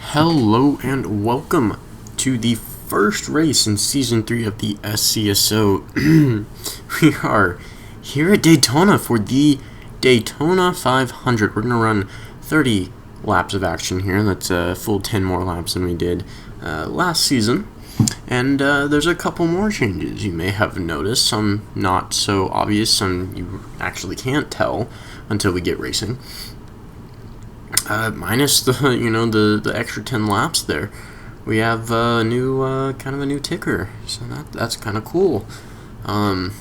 Hello and welcome to the first race in Season 3 of the SCSO. We are here at Daytona for the Daytona 500. We're going to run 30 laps of action here. That's a full 10 more laps than we did last season. And there's a couple more changes you may have noticed. Some not so obvious, some you actually can't tell until we get racing. Minus the extra 10 laps there, we have a new kind of a new ticker, so that's kind of cool. Kind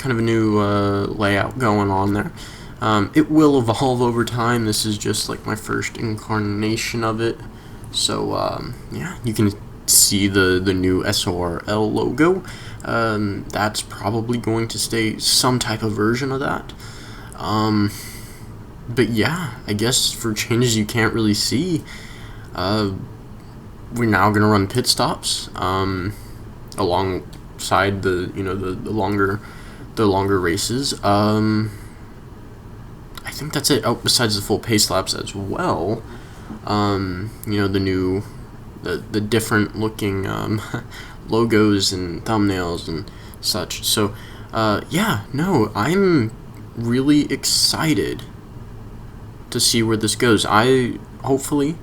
of a new layout going on there. It will evolve over time. This is just like my first incarnation of it. So yeah, you can see the new SORL logo. That's probably going to stay some type of version of that. But yeah, I guess for changes you can't really see, we're now gonna run pit stops alongside the longer races. I think that's it. Oh, besides the full pace laps as well. The different looking logos and thumbnails and such. So yeah, no, I'm really excited to see where this goes. Hopefully,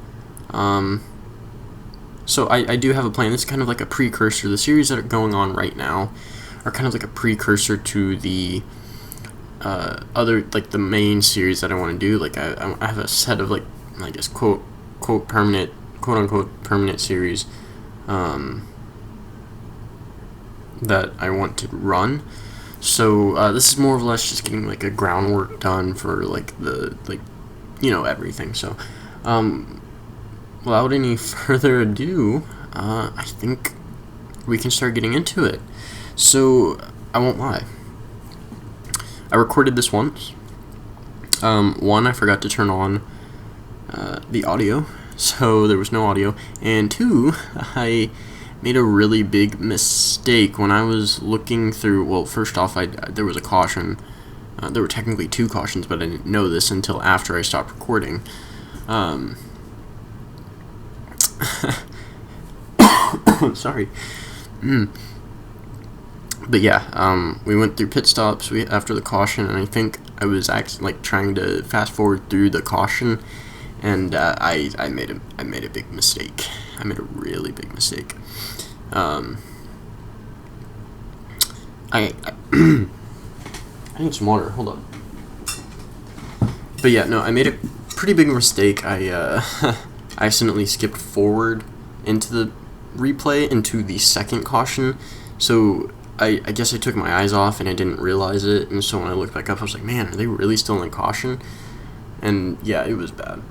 so I do have a plan. This is kind of like a precursor. The series that are going on right now are kind of like a precursor to the other, like the main series that I want to do. Like I have a set of, like, I guess quote unquote permanent series that I want to run. So this is more or less just getting like a groundwork done for like everything. So without any further ado, I think we can start getting into it. So I won't lie, I recorded this once. One, I forgot to turn on the audio, so there was no audio, and two, I made a really big mistake when I was looking through. Well, first off, there was a caution. There were technically two cautions, but I didn't know this until after I stopped recording. Sorry. But yeah, we went through pit stops after the caution, and I think I was actually like trying to fast forward through the caution, and I made a big mistake. I made a really big mistake. I need some water. Hold on. But yeah, no, I made a pretty big mistake. I accidentally skipped forward into the replay into the second caution. So I guess I took my eyes off and I didn't realize it. And so when I looked back up, I was like, man, are they really still in caution? And yeah, it was bad.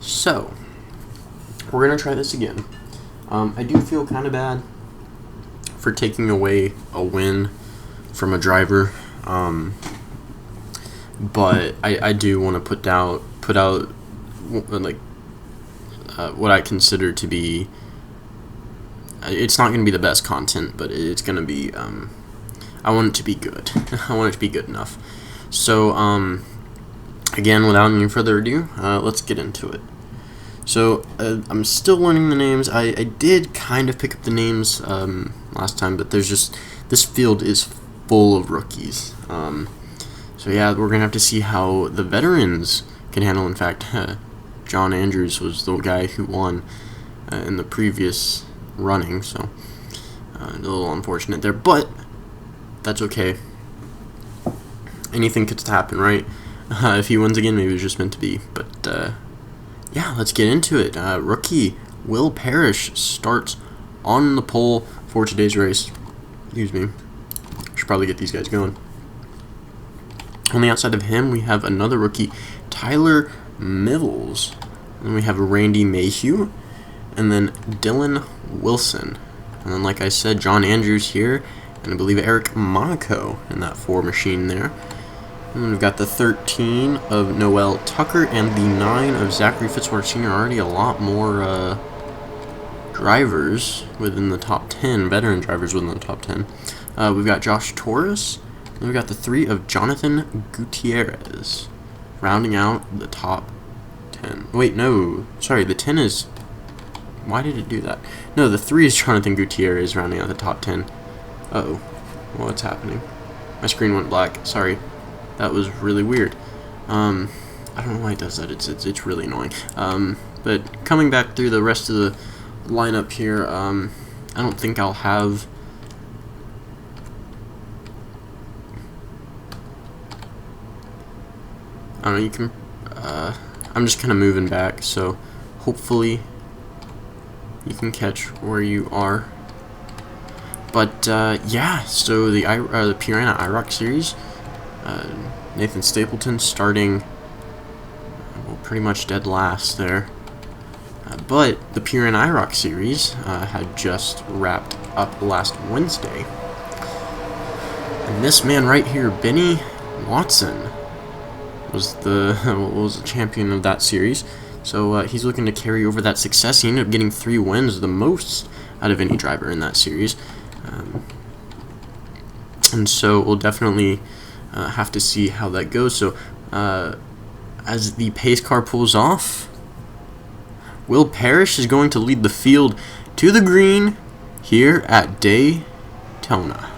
So we're gonna try this again. I do feel kind of bad for taking away a win from a driver, but I do want to put out like what I consider to be. It's not going to be the best content, but it's going to be. I want it to be good. I want it to be good enough. So again, without any further ado, let's get into it. So I'm still learning the names. I did kind of pick up the names last time, but this field is full of rookies. So yeah, we're gonna have to see how the veterans can handle. In fact, John Andrews was the guy who won in the previous running, so a little unfortunate there, but that's okay. Anything could happen, right? If he wins again, maybe it was just meant to be. But yeah, let's get into it. Rookie Will Parrish starts on the pole for today's race. Excuse me. Should probably get these guys going. On the outside of him, we have another rookie, Tyler Mills. And we have Randy Mayhew. And then Dylan Wilson. And then, like I said, John Andrews here. And I believe Eric Monaco in that 4 machine there. And then we've got the 13 of Noel Tucker and the 9 of Zachary Fitzwater Sr. Already a lot more drivers within the top 10, veteran drivers within the top 10. We've got Josh Torres, Then we got the 3 of Jonathan Gutierrez, rounding out the top 10. Wait, no. Sorry, the 10 is... Why did it do that? No, the 3 is Jonathan Gutierrez, rounding out the top 10. Uh-oh. What's happening? My screen went black. Sorry. That was really weird. I don't know why it does that. It's really annoying. But coming back through the rest of the lineup here, I don't think I'll have... I don't know, you can... I'm just kind of moving back, so hopefully you can catch where you are. But, yeah, so the Purana IROC series, Nathan Stapleton starting, well, pretty much dead last there. But the Purana IROC series had just wrapped up last Wednesday. And this man right here, Benny Watson, was the champion of that series. So he's looking to carry over that success. He ended up getting 3 wins, the most out of any driver in that series. And so we'll definitely have to see how that goes. So as the pace car pulls off, Will Parrish is going to lead the field to the green here at Daytona.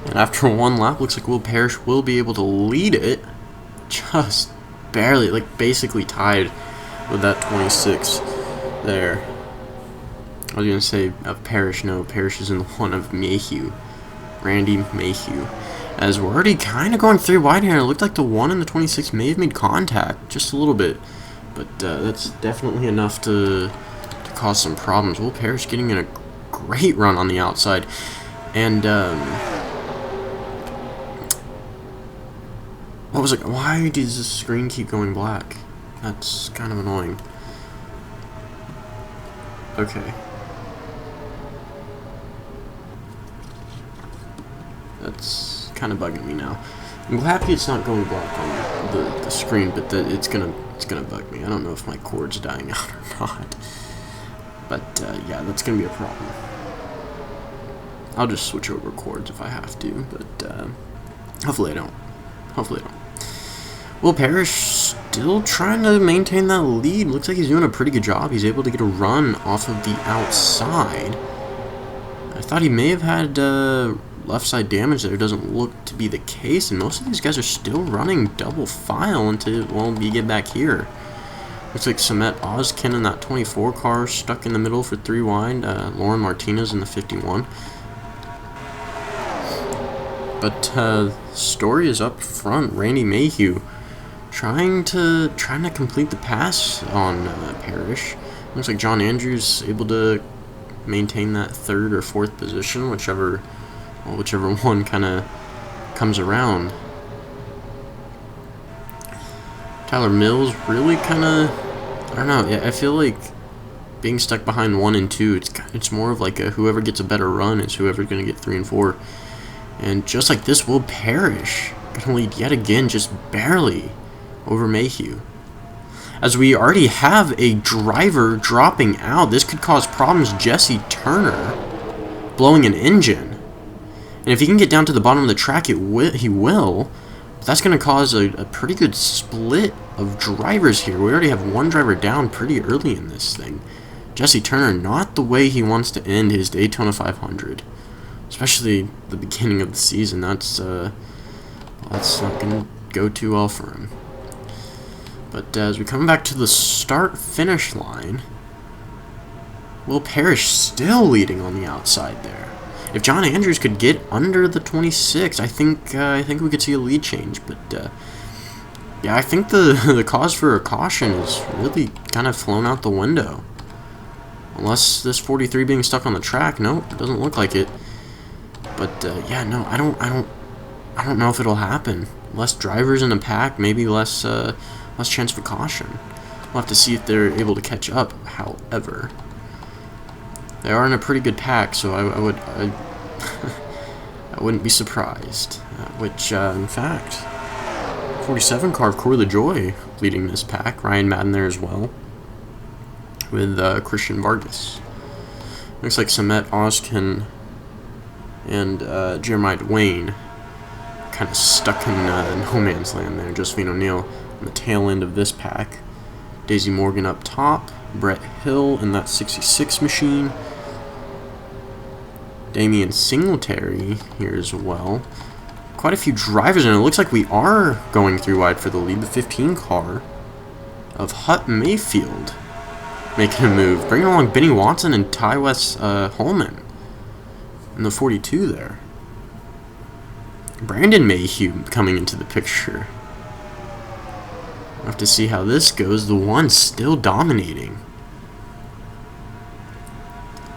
And after one lap, looks like Will Parrish will be able to lead it, just barely, like basically tied with that 26 there. I was going to say of Parrish, no, Parrish is in the one of Mayhew, Randy Mayhew. As we're already kind of going 3 wide here, it looked like the 1 and the 26 may have made contact, just a little bit. But that's definitely enough to cause some problems. Will Parrish getting in a great run on the outside. And, what was it? Why does the screen keep going black? That's kind of annoying. Okay. That's kind of bugging me now. I'm happy it's not going black on the screen, but it's gonna bug me. I don't know if my cord's dying out or not. But yeah, that's gonna be a problem. I'll just switch over cords if I have to, but hopefully I don't. Hopefully I don't. Will Parrish still trying to maintain that lead. Looks like he's doing a pretty good job. He's able to get a run off of the outside. I thought he may have had left side damage there. Doesn't look to be the case, and most of these guys are still running double file until, well, we get back here. Looks like Samet Ozkin in that 24 car stuck in the middle for 3 wide. Lauren Martinez in the 51. But Story is up front. Randy Mayhew trying to complete the pass on Parrish. Looks like John Andrews able to maintain that 3rd or 4th position, whichever one kind of comes around. Tyler Mills really kind of, I don't know. Yeah, I feel like being stuck behind 1 and 2, it's more of like whoever gets a better run is whoever's going to get 3 and 4. And just like this, Will Parrish gonna lead yet again, just barely over Mayhew. As we already have a driver dropping out, this could cause problems. Jesse Turner blowing an engine. And if he can get down to the bottom of the track, he will. But that's going to cause a pretty good split of drivers here. We already have 1 driver down pretty early in this thing. Jesse Turner, not the way he wants to end his Daytona 500. Especially the beginning of the season. That's not going to go too well for him. But as we come back to the start-finish line, Will Parrish still leading on the outside there. If John Andrews could get under the 26, I think we could see a lead change. But yeah, I think the cause for a caution is really kind of flown out the window. Unless this 43 being stuck on the track, no, it doesn't look like it. But yeah, no, I don't know if it'll happen. Less drivers in the pack, maybe less chance for caution. We'll have to see if they're able to catch up. However, they are in a pretty good pack, so I wouldn't be surprised. In fact, 47 car of Corey LaJoy leading this pack. Ryan Madden there as well, with Christian Vargas. Looks like Samet Ozkin and Jeremiah Dwayne kind of stuck in no man's land there. Josephine O'Neill on the tail end of this pack. Daisy Morgan up top. Brett Hill in that 66 machine. Damian Singletary here as well. Quite a few drivers, and it looks like we are going through wide for the lead. The 15 car of Hut Mayfield making a move, bringing along Benny Watson and Ty West Holman in the 42 there. Brandon Mayhew coming into the picture. We'll have to see how this goes. The one still dominating.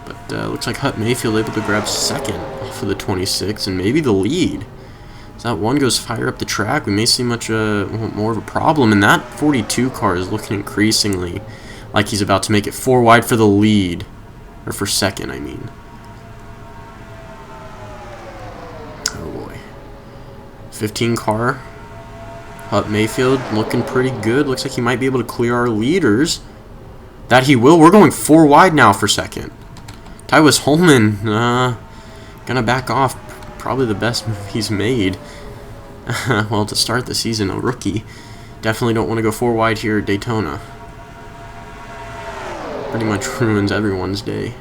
But looks like Hut Mayfield able to grab second off of the 26 and maybe the lead. As that one goes fire up the track, we may see much more of a problem. And that 42 car is looking increasingly like he's about to make it 4 wide for the lead. Or for second, I mean. Oh boy. 15 car. Hut Mayfield looking pretty good. Looks like he might be able to clear our leaders. That he will. We're going 4 wide now for second. Tywis Holman gonna back off. Probably the best move he's made. Well, to start the season, a rookie. Definitely don't want to go 4 wide here at Daytona. Pretty much ruins everyone's day.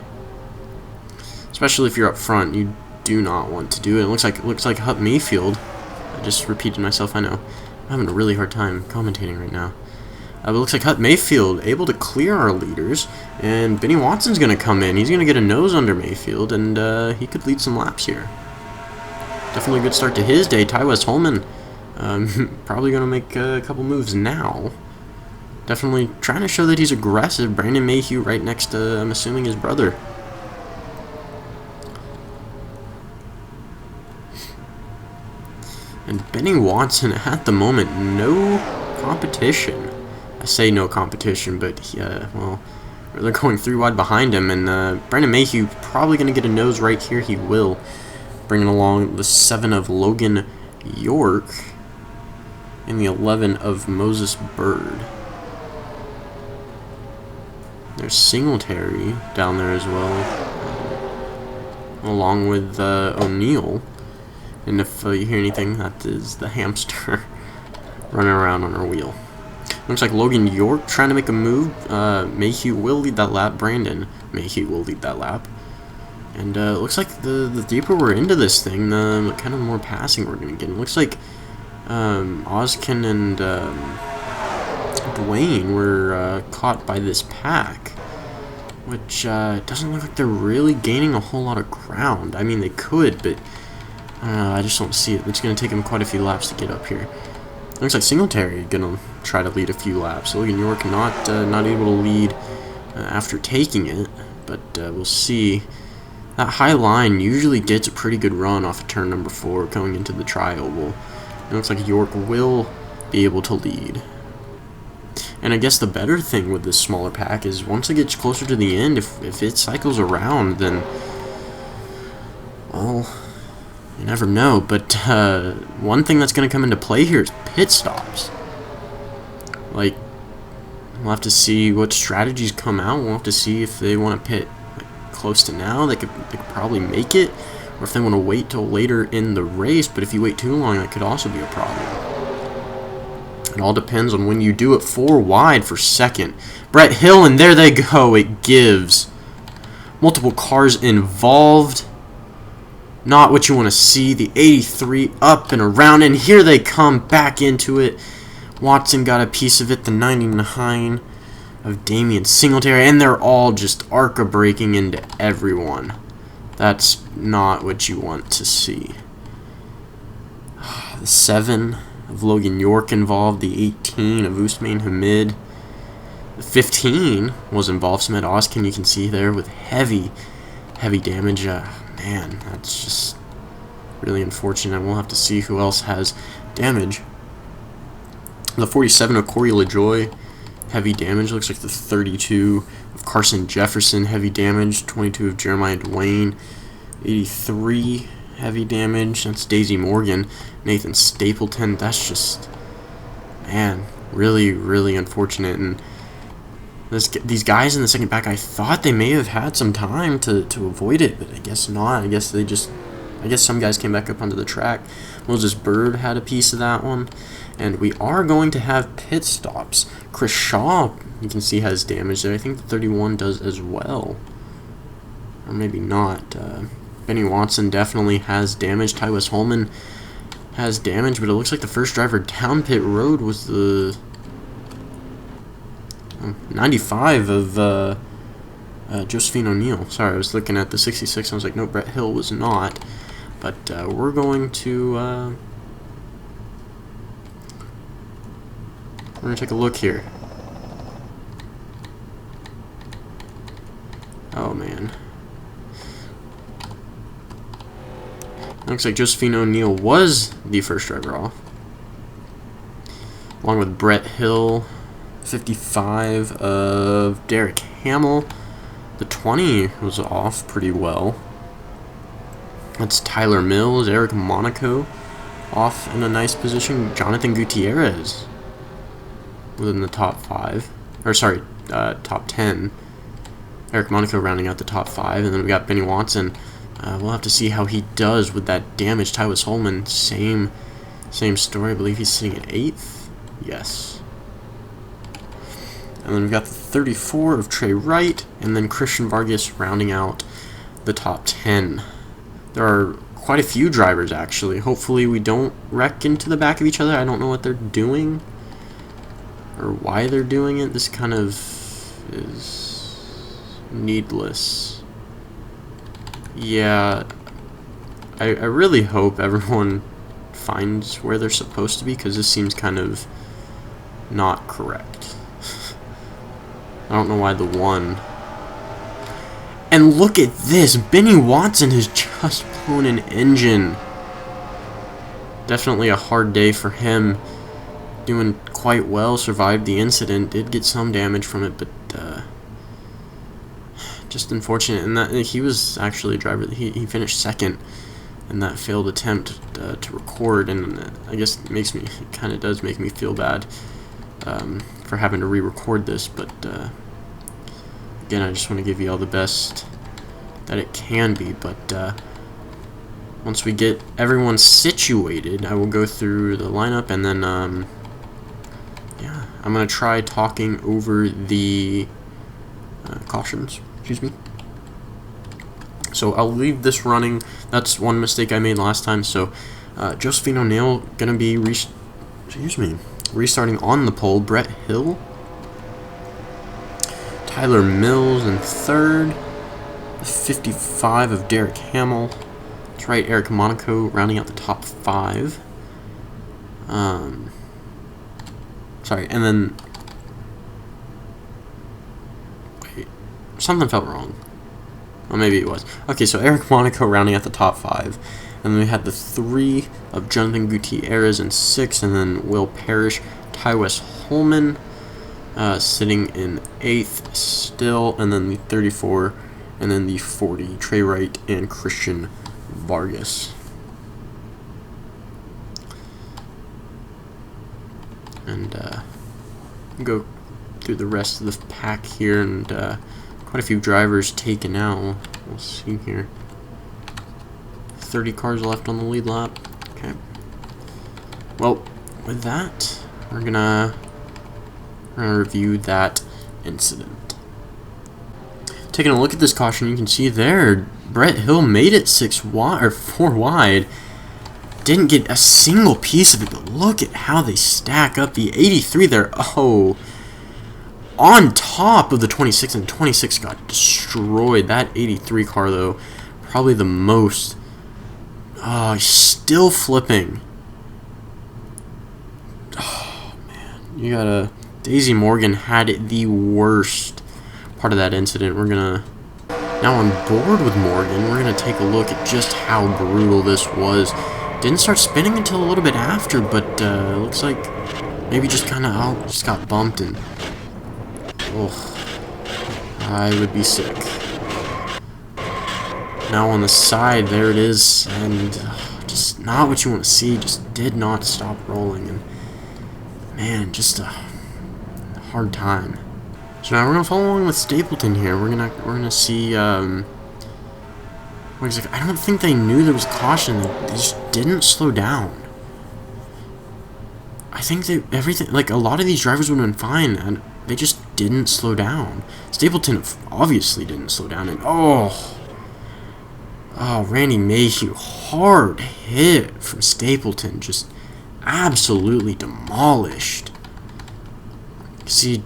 Especially if you're up front, you do not want to do it. It looks like Hut Mayfield. I just repeated myself, I know. I'm having a really hard time commentating right now. But it looks like Hut Mayfield able to clear our leaders, and Benny Watson's going to come in. He's going to get a nose under Mayfield, and he could lead some laps here. Definitely a good start to his day. Ty West Holman probably going to make a couple moves now. Definitely trying to show that he's aggressive. Brandon Mayhew right next to, I'm assuming, his brother. And Benny Watson, at the moment, no competition. I say no competition, but, well, they're going 3 wide behind him. And Brandon Mayhew probably going to get a nose right here. He will. Bringing along the 7 of Logan York and the 11 of Moses Bird. There's Singletary down there as well, along with O'Neill. And if you hear anything, that is the hamster running around on our wheel. Looks like Logan York trying to make a move. Mayhew will lead that lap. Brandon Mayhew will lead that lap. And it looks like the deeper we're into this thing, the kind of more passing we're going to get. It looks like Ozkin and Dwayne were caught by this pack, which doesn't look like they're really gaining a whole lot of ground. I mean, they could, but I just don't see it. It's going to take them quite a few laps to get up here. Looks like Singletary going to try to lead a few laps. Logan York not able to lead after taking it, but we'll see. That high line usually gets a pretty good run off of turn number 4 going into the tri-oval. It looks like York will be able to lead. And I guess the better thing with this smaller pack is once it gets closer to the end, if it cycles around, then, well, you never know. But one thing that's going to come into play here is pit stops. Like, we'll have to see what strategies come out. We'll have to see if they want to pit close to now. They could probably make it, or if they want to wait till later in the race. But if you wait too long, that could also be a problem. It all depends on when you do it. 4 wide for second. Brett Hill, and there they go. It gives. Multiple cars involved. Not what you want to see. The 83 up and around, and here they come back into it. Watson got a piece of it. The 99 of Damian Singletary, and they're all just ARCA breaking into everyone. That's not what you want to see. The 7 of Logan York involved, the 18 of Usman Hamid. The 15 was involved, Samed Oskin, you can see there, with heavy damage. Man, that's just really unfortunate. We'll have to see who else has damage. The 47 of Corey LaJoy, heavy damage. Looks like the 32 of Carson Jefferson, heavy damage. 22 of Jeremiah Dwayne. 83, heavy damage. That's Daisy Morgan. Nathan Stapleton. That's just, man, really unfortunate. And these guys in the second back, I thought they may have had some time to avoid it, but I guess not. I guess some guys came back up onto the track. Moses Bird had a piece of that one. And we are going to have pit stops. Chris Shaw, you can see, has damage there. I think the 31 does as well. Or maybe not. Benny Watson definitely has damage. Tywis Holman has damage, but it looks like the first driver down pit road was the 95 of Josephine O'Neill. Sorry, I was looking at the 66 and I was like, no, Brett Hill was not. But we're going to take a look here. Oh man. Looks like Josephine O'Neill was the first driver off, along with Brett Hill. 55 of Derek Hamill. The 20 was off pretty well. That's Tyler Mills. Eric Monaco off in a nice position. Jonathan Gutierrez within the top 5. Or sorry, top 10. Eric Monaco rounding out the top 5. And then we got Benny Watson. We'll have to see how he does with that damage. Tywis Holman, same story. I believe he's sitting at 8th. Yes. And then we've got the 34 of Trey Wright, and then Christian Vargas rounding out the top 10. There are quite a few drivers, actually. Hopefully we don't wreck into the back of each other. I don't know what they're doing or why they're doing it. This kind of is needless. Yeah, I really hope everyone finds where they're supposed to be, because this seems kind of not correct. I don't know why the 1. And look at this. Benny Watson has just blown an engine. Definitely a hard day for him. Doing quite well. Survived the incident. Did get some damage from it, but just unfortunate. And that he was actually a driver. He finished second in that failed attempt to record. And I guess it kind of does make me feel bad for having to re-record this, but again, I just want to give you all the best that it can be. But once we get everyone situated, I will go through the lineup, and then yeah, I'm gonna try talking over the cautions. Excuse me. So I'll leave this running. That's one mistake I made last time. So Josephine O'Neill gonna be restarting on the pole. Brett Hill, Tyler Mills in 3rd. 55 of Derek Hamill. That's right, Eric Monaco rounding out the top 5. Sorry, and then wait, something felt wrong. Well, maybe it was. Okay, so Eric Monaco rounding out the top 5. And then we had the 3 of Jonathan Gutierrez in 6th, and then Will Parrish, Tywis Holman sitting in 8th still, and then the 34, and then the 40, Trey Wright and Christian Vargas. And go through the rest of the pack here, and quite a few drivers taken out. We'll see here. 30 cars left on the lead lap. Okay. Well, with that, we're gonna review that incident. Taking a look at this caution, you can see there, Brett Hill made it 4 wide. Didn't get a single piece of it, but look at how they stack up. The 83 there. Oh, on top of the 26, and 26 got destroyed. That 83 car, though, probably the most. Oh, he's still flipping. Oh, man. You gotta... Daisy Morgan had the worst part of that incident. We're gonna... Now on board with Morgan, we're gonna take a look at just how brutal this was. Didn't start spinning until a little bit after, but looks like maybe just kind of just got bumped, and oh, I would be sick. Now on the side, there it is, and just not what you want to see. Just did not stop rolling, and man, just a hard time. So now we're gonna follow along with Stapleton here. We're gonna see. I don't think they knew there was a caution. They just didn't slow down. I think everything, like a lot of these drivers would have been fine, and they just didn't slow down. Stapleton obviously didn't slow down, and oh, Randy Mayhew, hard hit from Stapleton, just absolutely demolished. See,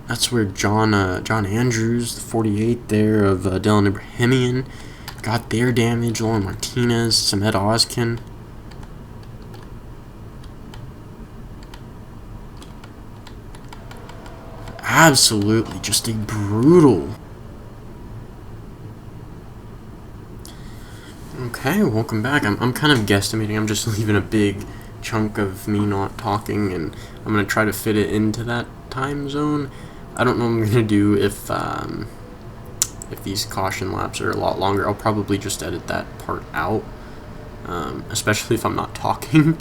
that's where John Andrews, the 48 there of Dylan Ibrahimian, got their damage. Lauren Martinez, Samed Ozkin. Absolutely, just a brutal. Okay, welcome back. I'm kind of guesstimating. I'm just leaving a big chunk of me not talking, and I'm gonna try to fit it into that time zone. I don't know what I'm gonna do if these caution laps are a lot longer. I'll probably just edit that part out, especially if I'm not talking.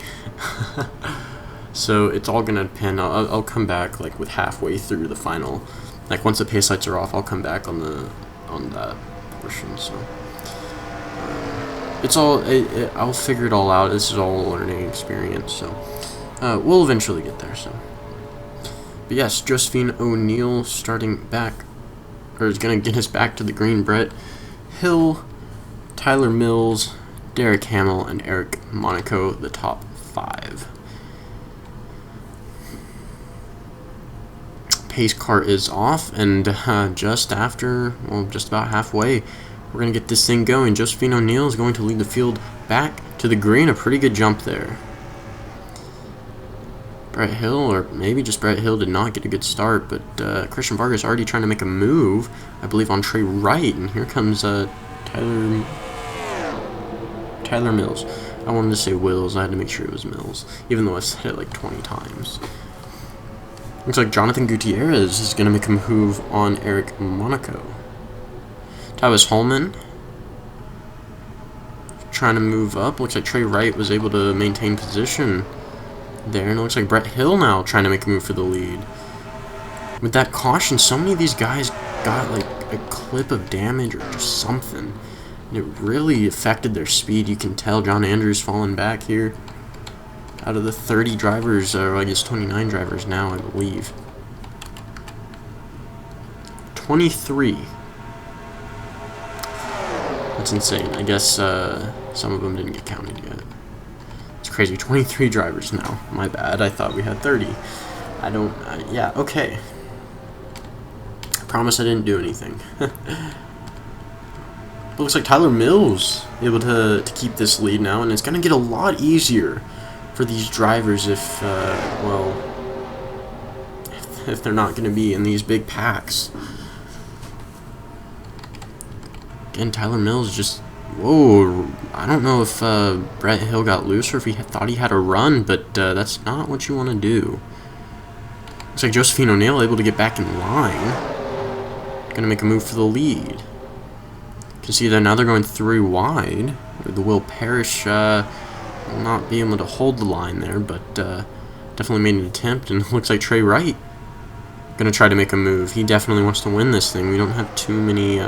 So it's all gonna depend. I'll come back like with halfway through the final, like once the pace lights are off. I'll come back on that portion. So it's all. I'll figure it all out. This is all a learning experience. So we'll eventually get there. So, but yes, Josephine O'Neill starting back, or is gonna get us back to the green. Brett Hill, Tyler Mills, Derek Hamill, and Eric Monaco, the top 5. Pace car is off, and just about halfway, we're going to get this thing going. Josephine O'Neill is going to lead the field back to the green. A pretty good jump there. Brett Hill, or maybe just Brett Hill, did not get a good start, but Christian Vargas already trying to make a move, I believe, on Trey Wright, and here comes Tyler Mills. I wanted to say Wills. I had to make sure it was Mills, even though I said it like 20 times. Looks like Jonathan Gutierrez is going to make a move on Eric Monaco. Travis Holman trying to move up. Looks like Trey Wright was able to maintain position there. And it looks like Brett Hill now trying to make a move for the lead. With that caution, so many of these guys got like a clip of damage or just something. And it really affected their speed. You can tell John Andrews falling back here. Out of the 30 drivers, or I guess 29 drivers now, I believe. 23. That's insane. I guess some of them didn't get counted yet. It's crazy. 23 drivers now. My bad. I thought we had 30. Yeah, okay. I promise I didn't do anything. But looks like Tyler Mills able to keep this lead now, and it's going to get a lot easier for these drivers if they're not going to be in these big packs. Again, Tyler Mills just, whoa, I don't know if Brett Hill got loose or if he thought he had a run, but that's not what you want to do. Looks like Josephine O'Neill able to get back in line. Going to make a move for the lead. You can see that now they're going 3 wide. The Will Parrish not being able to hold the line there, but definitely made an attempt, and it looks like Trey Wright gonna try to make a move. He definitely wants to win this thing. We don't have too many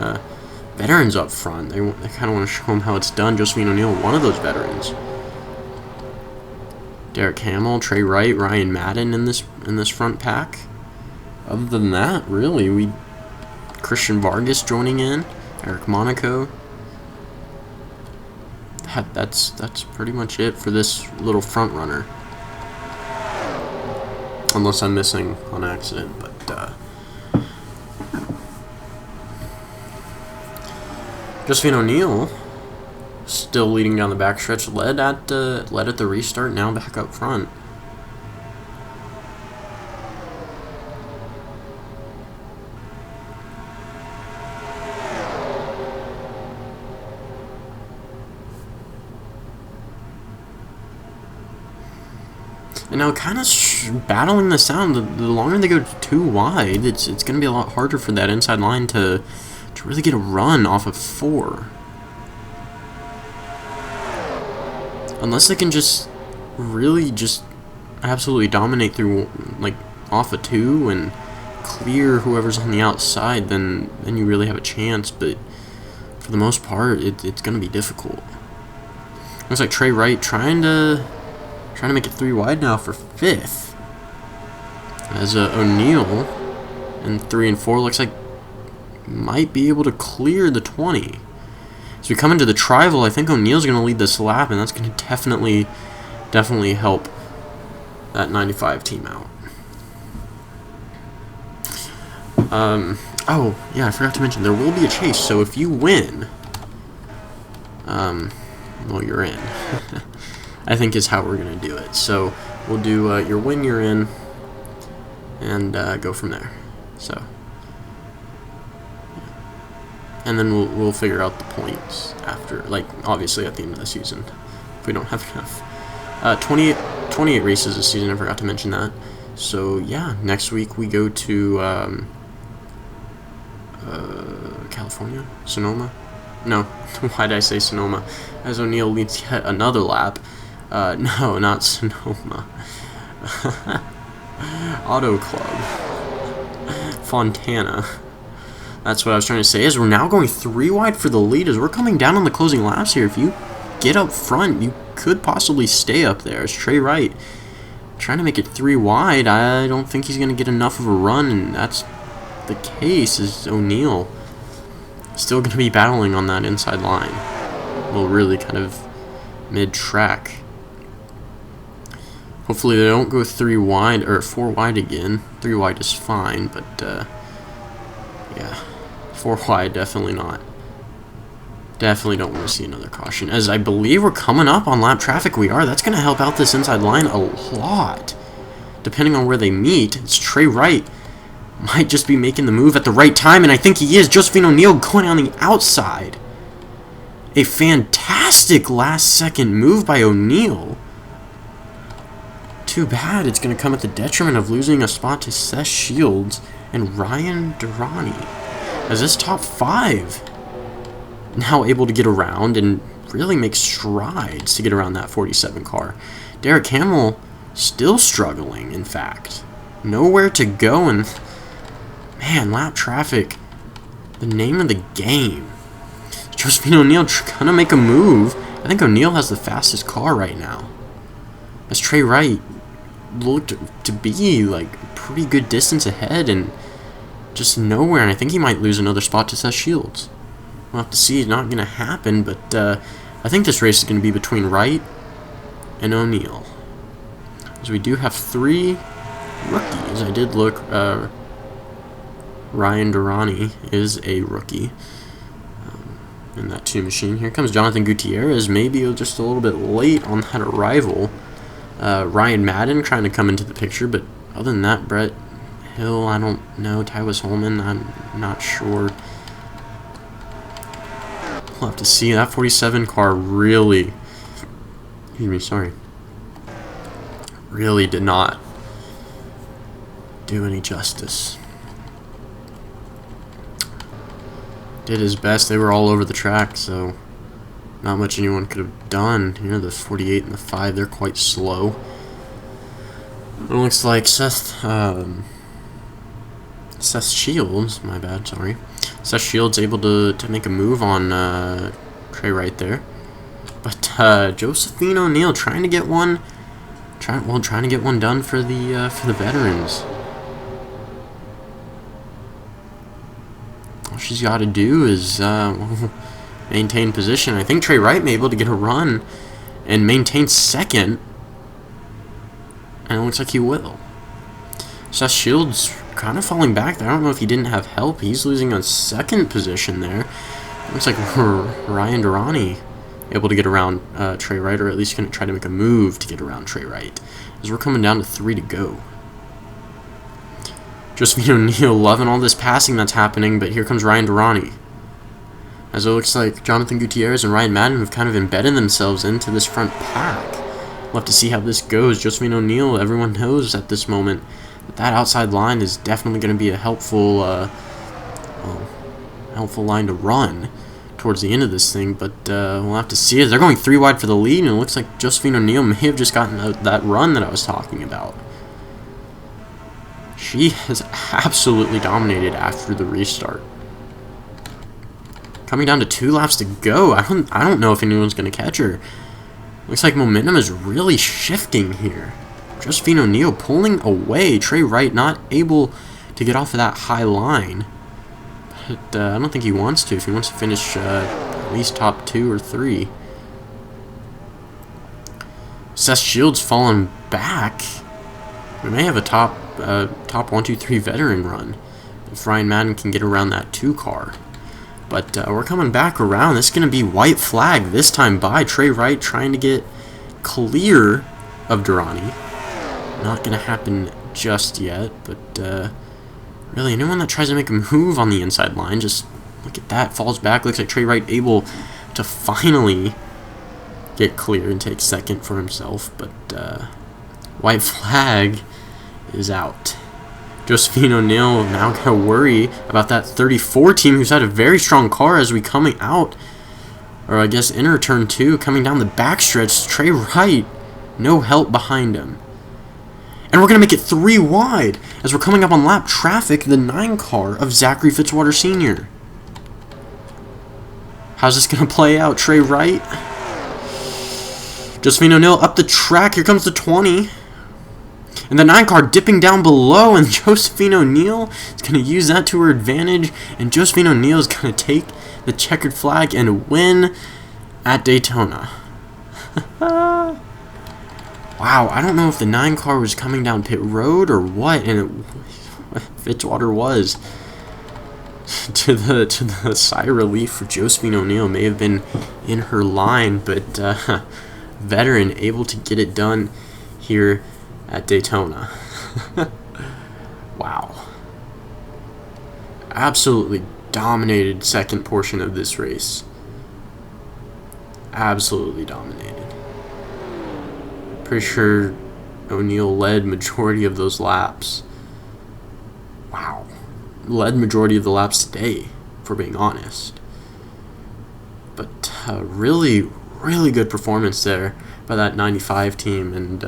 veterans up front. They kind of want to show him how it's done. Josephine O'Neill, one of those veterans. Derek Hamill, Trey Wright, Ryan Madden in this front pack. Other than that, really, Christian Vargas joining in, Eric Monaco. That's pretty much it for this little front runner. Unless I'm missing on accident, but Josephine O'Neill still leading down the backstretch, led at the restart, now back up front. And now, kind of battling this out, the longer they go too wide, it's going to be a lot harder for that inside line to really get a run off of 4. Unless they can just really just absolutely dominate through, like, off of 2 and clear whoever's on the outside, then you really have a chance. But for the most part, it's going to be difficult. Looks like Trey Wright trying to make it 3 wide now for 5th. As O'Neill in 3 and 4 looks like might be able to clear the 20. As we come into the Trival, I think O'Neill's going to lead this lap, and that's going to definitely help that 95 team out. Oh, yeah, I forgot to mention, there will be a chase, so if you win, well, you're in. I think is how we're going to do it. So we'll do your win, you're in, and go from there. So, and then we'll figure out the points after, like, obviously at the end of the season, if we don't have enough. 28 races this season, I forgot to mention that. So yeah, next week we go to California? Sonoma? No, why did I say Sonoma? As O'Neill leads yet another lap. No, not Sonoma. Auto Club. Fontana. That's what I was trying to say, is we're now going 3 wide for the lead as we're coming down on the closing laps here. If you get up front, you could possibly stay up there. As Trey Wright trying to make it 3 wide. I don't think he's going to get enough of a run, and that's the case, is O'Neill still going to be battling on that inside line. Well, really kind of mid-track. Hopefully they don't go 3 wide, or 4 wide again. 3 wide is fine, but yeah, 4 wide, definitely not. Definitely don't want to see another caution. As I believe we're coming up on lap traffic, we are. That's going to help out this inside line a lot. Depending on where they meet, it's Trey Wright. Might just be making the move at the right time, and I think he is. Josephine O'Neill going on the outside. A fantastic last-second move by O'Neill. Too bad it's going to come at the detriment of losing a spot to Seth Shields and Ryan Durrani. As this top 5 now able to get around and really make strides to get around that 47 car. Derek Hamill still struggling, in fact. Nowhere to go, and man, lap traffic, the name of the game. Josephine O'Neill gonna make a move. I think O'Neill has the fastest car right now. As Trey Wright looked to be like a pretty good distance ahead and just nowhere, and I think he might lose another spot to Seth Shields. We'll have to see. It's not going to happen, but I think this race is going to be between Wright and O'Neill. As we do have 3 rookies. I did look. Ryan Durrani is a rookie in that 2 machine. Here comes Jonathan Gutierrez, maybe just a little bit late on that arrival. Ryan Madden trying to come into the picture, but other than that, Brett Hill, I don't know. Tywis Holman, I'm not sure. We'll have to see. That 47 car really, really did not do any justice. Did his best. They were all over the track, so not much anyone could have done. You know, the 48 and the 5, they're quite slow. It looks like Seth Shields, my bad, sorry. Seth Shields able to make a move on Trey Wright there. But Josephine O'Neill trying to get one done for the veterans. All she's got to do is maintain position. I think Trey Wright may be able to get a run and maintain second, and it looks like he will. Seth Shields kind of falling back there. I don't know if he didn't have help. He's losing on second position there. Looks like Ryan Durrani able to get around Trey Wright, or at least going to try to make a move to get around Trey Wright, as we're coming down to 3 to go. Josephine O'Neill loving all this passing that's happening, but here comes Ryan Durrani. As it looks like Jonathan Gutierrez and Ryan Madden have kind of embedded themselves into this front pack. We'll have to see how this goes. Josephine O'Neill, everyone knows at this moment that outside line is definitely going to be a helpful line to run towards the end of this thing, but we'll have to see it. They're going 3 wide for the lead, and it looks like Josephine O'Neill may have just gotten that run that I was talking about. She has absolutely dominated after the restart. Coming down to 2 laps to go. I don't know if anyone's going to catch her. Looks like momentum is really shifting here. Josephine O'Neill pulling away. Trey Wright not able to get off of that high line. But I don't think he wants to, if he wants to finish at least top 2 or 3. Seth Shields falling back. We may have a top 1, 2, 3 veteran run if Ryan Madden can get around that 2 car. But we're coming back around. This is going to be white flag this time by Trey Wright trying to get clear of Durrani. Not going to happen just yet, but really, anyone that tries to make a move on the inside line, just look at that, falls back. Looks like Trey Wright able to finally get clear and take second for himself, but white flag is out. Josephine O'Neill now got to worry about that 34 team, who's had a very strong car as we coming out, or I guess enter turn 2, coming down the backstretch. Trey Wright, no help behind him. And we're going to make it 3 wide as we're coming up on lap traffic, the 9 car of Zachary Fitzwater Sr. How's this going to play out? Trey Wright. Josephine O'Neill up the track. Here comes the 20. And the 9 car dipping down below, and Josephine O'Neill is going to use that to her advantage. And Josephine O'Neill is going to take the checkered flag and win at Daytona. Wow, I don't know if the 9 car was coming down pit road or what, and Fitzwater was. to the sigh of relief for Josephine O'Neill, may have been in her line, but veteran able to get it done here at Daytona. Wow. Absolutely dominated second portion of this race. Absolutely dominated. Pretty sure O'Neill led majority of those laps. Wow. Led majority of the laps today, for being honest. But really, really good performance there by that 95 team. And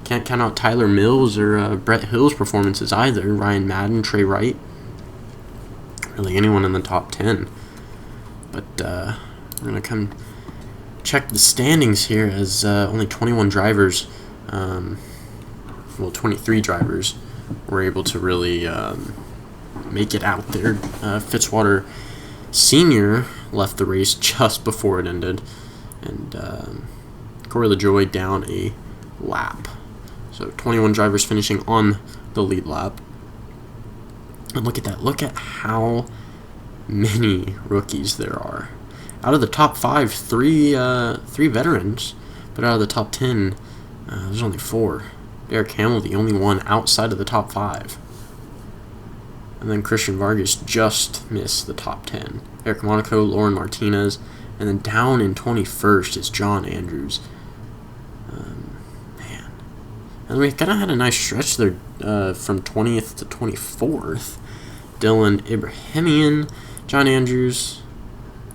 can't count out Tyler Mills or Brett Hill's performances either. Ryan Madden, Trey Wright. Really anyone in the top 10. But we're going to come check the standings here, as only 21 drivers, well, 23 drivers were able to really make it out there. Fitzwater Sr. left the race just before it ended, and Corey LaJoy down a lap. So 21 drivers finishing on the lead lap. And look at that. Look at how many rookies there are. Out of the top 5, three veterans, but out of the top 10, there's only 4. Derek Hamill, the only one outside of the top 5. And then Christian Vargas just missed the top 10. Eric Monaco, Lauren Martinez, and then down in 21st is John Andrews. Man. And we kind of had a nice stretch there from 20th to 24th. Dylan Ibrahimian, John Andrews,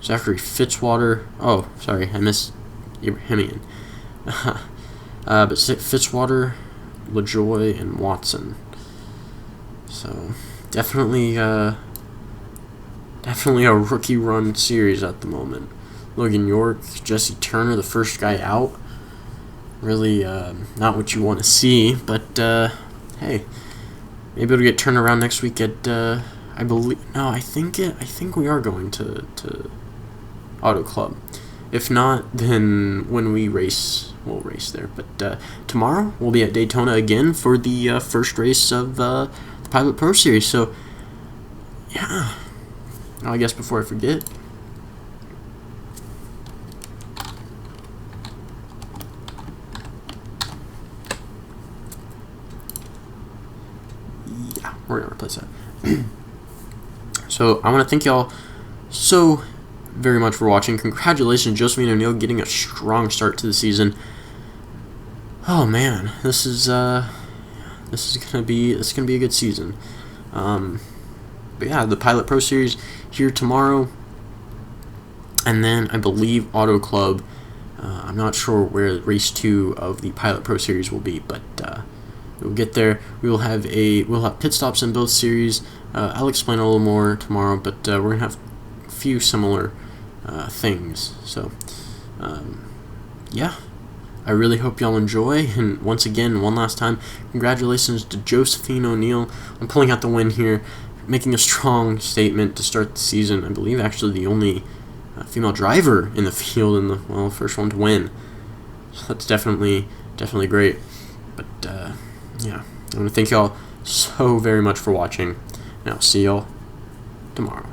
Zachary Fitzwater. Oh, sorry, I missed Ibrahimian. But Fitzwater, LaJoy, and Watson. So definitely a rookie run series at the moment. Logan York, Jesse Turner, the first guy out. Really not what you want to see, but hey, maybe it'll get turned around next week at I think we are going to Auto Club. If not, then when we race, we'll race there. But tomorrow we'll be at Daytona again for the first race of the Pilot Pro Series. So yeah, I guess before I forget, Yeah, we're going to replace that. So I want to thank y'all so very much for watching. Congratulations, Josephine O'Neill, getting a strong start to the season. Oh man, this is gonna be a good season. But yeah, the Pilot Pro Series here tomorrow, and then I believe Auto Club. I'm not sure where race 2 of the Pilot Pro Series will be, but we'll get there. We'll have pit stops in both series. I'll explain a little more tomorrow, but we're gonna have a few similar things. So yeah, I really hope y'all enjoy. And once again, one last time, congratulations to Josephine O'Neill on pulling out the win here, making a strong statement to start the season. I believe actually the only female driver in the field and the first one to win. So that's definitely great. But yeah, I want to thank y'all so very much for watching, and I'll see y'all tomorrow.